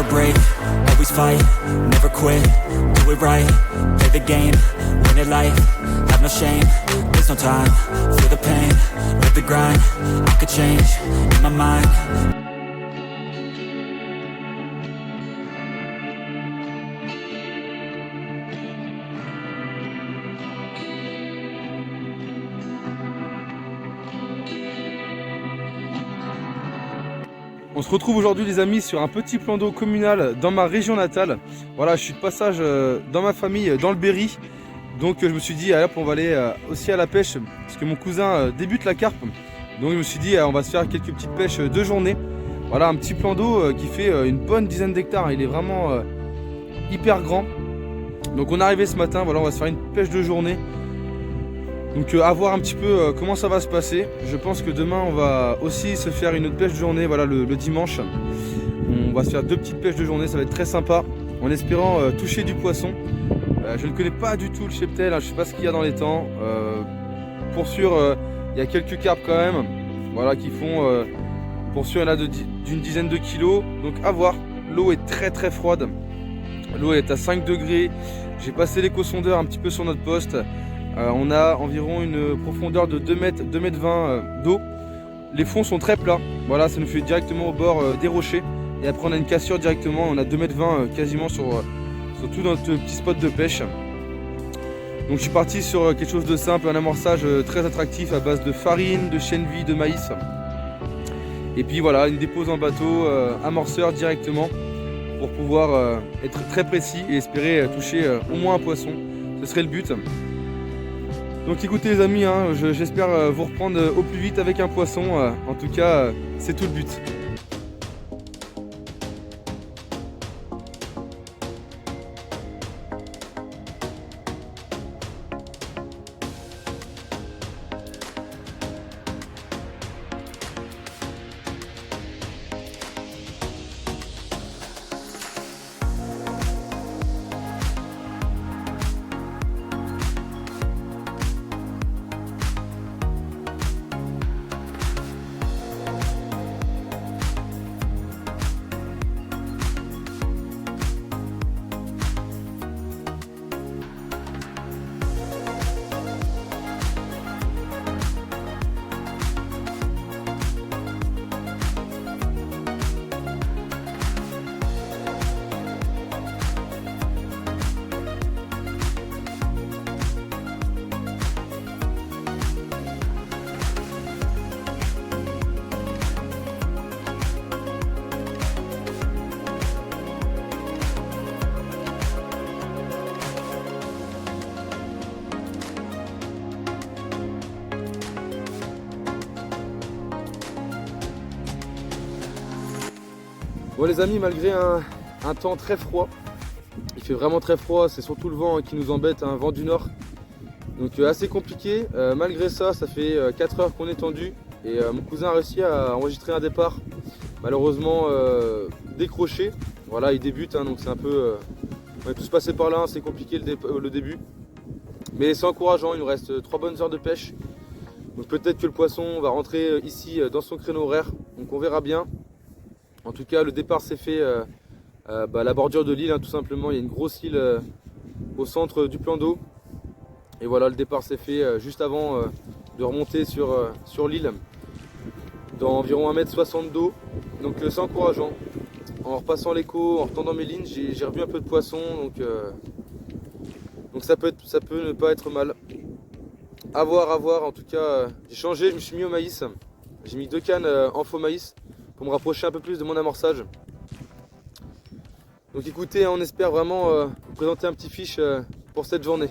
never break, always fight, never quit, do it right, play the game, win it life, have no shame, there's no time, feel the pain, live the grind, I could change, in my mind. On se retrouve aujourd'hui les amis sur un petit plan d'eau communal dans ma région natale. Voilà, je suis de passage dans ma famille, dans le Berry. Donc je me suis dit, allez, hop, on va aller aussi à la pêche parce que mon cousin débute la carpe. Donc je me suis dit, on va se faire quelques petites pêches de journée. Voilà, un petit plan d'eau qui fait une bonne dizaine d'hectares. Il est vraiment hyper grand. Donc on est arrivé ce matin, voilà, on va se faire une pêche de journée. Donc à voir un petit peu comment ça va se passer. Je pense que demain on va aussi se faire une autre pêche de journée, voilà, le dimanche. On va se faire deux petites pêches de journée, ça va être très sympa. En espérant toucher du poisson. Je ne connais pas du tout le cheptel, hein, je ne sais pas ce qu'il y a dans les temps. Pour sûr, il y a quelques carpes quand même, voilà, qui font, pour sûr il y en a d'une dizaine de kilos. Donc à voir, l'eau est très très froide. L'eau est à 5 degrés. J'ai passé l'éco-sondeur un petit peu sur notre poste. On a environ une profondeur de 2 mètres, 2 mètres 20 d'eau. Les fonds sont très plats. Voilà, ça nous fait directement au bord des rochers. Et après on a une cassure directement. On a 2 mètres 20 quasiment sur tout notre petit spot de pêche. Donc je suis parti sur quelque chose de simple, un amorçage très attractif à base de farine, de chènevis, de maïs. Et puis voilà, une dépose en bateau, amorceur directement pour pouvoir être très précis et espérer toucher au moins un poisson. Ce serait le but. Donc écoutez les amis, hein, j'espère vous reprendre au plus vite avec un poisson. En tout cas, c'est tout le but. Bon les amis, malgré un temps très froid, il fait vraiment très froid, c'est surtout le vent qui nous embête, un vent du nord. Donc assez compliqué, malgré ça, ça fait 4 heures qu'on est tendu et mon cousin a réussi à enregistrer un départ, malheureusement décroché. Voilà, il débute, hein, donc c'est un peu... on est tous passés par là, hein, c'est compliqué le début. Mais c'est encourageant, il nous reste 3 bonnes heures de pêche. Donc peut-être que le poisson va rentrer ici dans son créneau horaire, donc on verra bien. En tout cas, le départ s'est fait à la bordure de l'île, hein, tout simplement. Il y a une grosse île au centre du plan d'eau. Et voilà, le départ s'est fait juste avant de remonter sur l'île, dans environ 1,60 m d'eau. Donc c'est encourageant. En repassant l'écho, en retendant mes lignes, j'ai revu un peu de poisson. Donc ça peut ne pas être mal. À voir. En tout cas, j'ai changé, je me suis mis au maïs. J'ai mis 2 cannes en faux maïs pour me rapprocher un peu plus de mon amorçage. Donc écoutez, on espère vraiment vous présenter un petit fiche pour cette journée.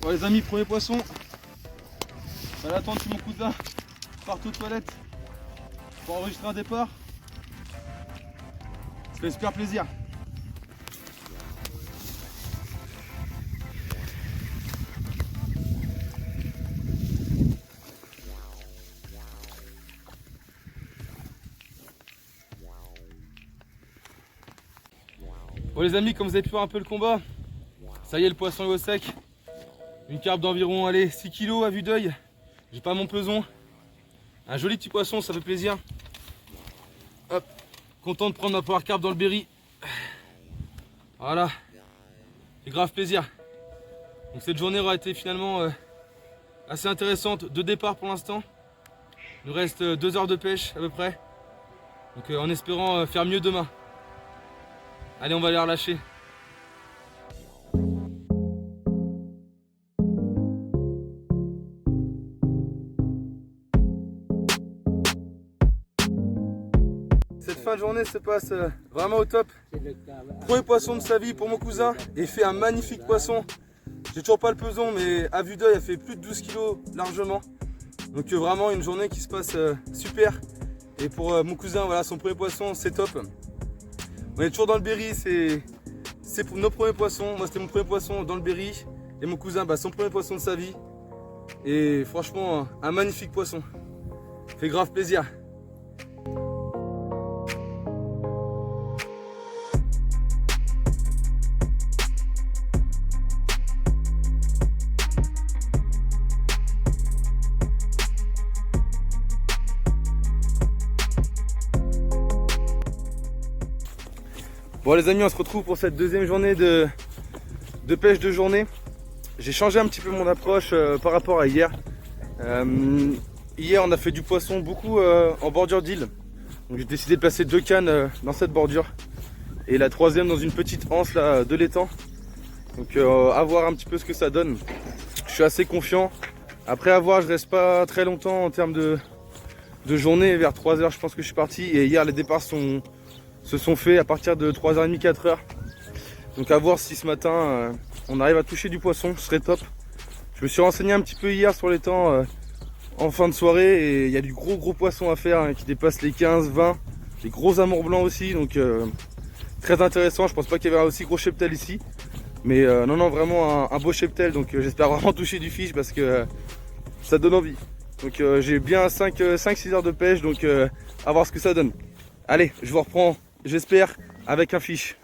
Bon les amis, premier poisson. Je vais attendre que mon cousin parte aux toilettes pour enregistrer un départ. Ça fait super plaisir. Bon les amis, comme vous avez pu voir un peu le combat, ça y est, le poisson est au sec. Une carpe d'environ 6 kg à vue d'œil. J'ai pas mon peson. Un joli petit poisson, ça fait plaisir. Hop, content de prendre ma power carpe dans le Berry. Voilà, c'est grave plaisir. Donc cette journée aura été finalement assez intéressante de départ pour l'instant. Il nous reste 2 heures de pêche à peu près. Donc en espérant faire mieux demain. Allez, on va les relâcher. Cette fin de journée se passe vraiment au top. Premier poisson de sa vie pour mon cousin. Il fait un magnifique poisson. J'ai toujours pas le peson, mais à vue d'œil, il fait plus de 12 kg largement. Donc vraiment une journée qui se passe super. Et pour mon cousin, voilà, son premier poisson, c'est top. On est toujours dans le Berry, c'est pour nos premiers poissons. Moi, c'était mon premier poisson dans le Berry. Et mon cousin, son premier poisson de sa vie. Et franchement, un magnifique poisson. Fait grave plaisir. Bon les amis, on se retrouve pour cette deuxième journée de pêche de journée. J'ai changé un petit peu mon approche par rapport à hier. Hier on a fait du poisson beaucoup en bordure d'île. Donc j'ai décidé de placer 2 cannes dans cette bordure. Et la troisième dans une petite anse là, de l'étang. Donc à voir un petit peu ce que ça donne. Je suis assez confiant. Après à voir, je reste pas très longtemps en termes de journée. Vers 3 h je pense que je suis parti. Et hier les départs se sont faits à partir de 3h30, 4h. Donc à voir si ce matin on arrive à toucher du poisson, ce serait top. Je me suis renseigné un petit peu hier sur les temps en fin de soirée et il y a du gros poisson à faire qui dépasse les 15, 20. Des gros amours blancs aussi, donc très intéressant. Je pense pas qu'il y avait un aussi gros cheptel ici. Mais non, vraiment un beau cheptel, donc j'espère vraiment toucher du fiche parce que ça donne envie. Donc j'ai bien 5-6 heures de pêche, donc à voir ce que ça donne. Allez, je vous reprends. J'espère avec un fiche.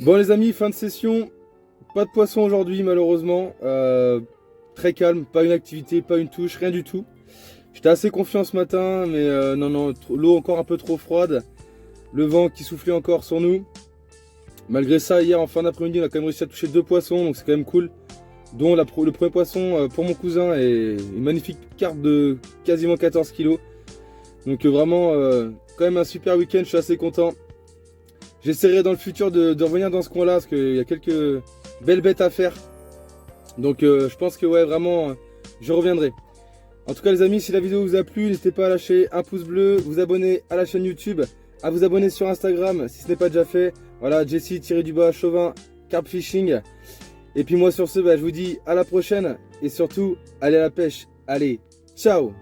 Bon les amis, fin de session. Pas de poisson aujourd'hui malheureusement, très calme, pas une activité, pas une touche, rien du tout. J'étais assez confiant ce matin, mais non, l'eau encore un peu trop froide, le vent qui soufflait encore sur nous. Malgré ça, hier en fin d'après-midi, on a quand même réussi à toucher 2 poissons, donc c'est quand même cool. Dont le premier poisson pour mon cousin est une magnifique carpe de quasiment 14 kg. Donc vraiment, quand même un super week-end, je suis assez content. J'essaierai dans le futur de revenir dans ce coin-là, parce qu'il y a quelques belle bête à faire. Donc je pense que ouais, vraiment je reviendrai. En tout cas les amis, si la vidéo vous a plu, n'hésitez pas à lâcher un pouce bleu, vous abonner à la chaîne YouTube, à vous abonner sur Instagram si ce n'est pas déjà fait. Voilà, Jessie-Chauvin Carp Fishing. Et puis moi sur ce, je vous dis à la prochaine et surtout allez à la pêche. Allez, ciao.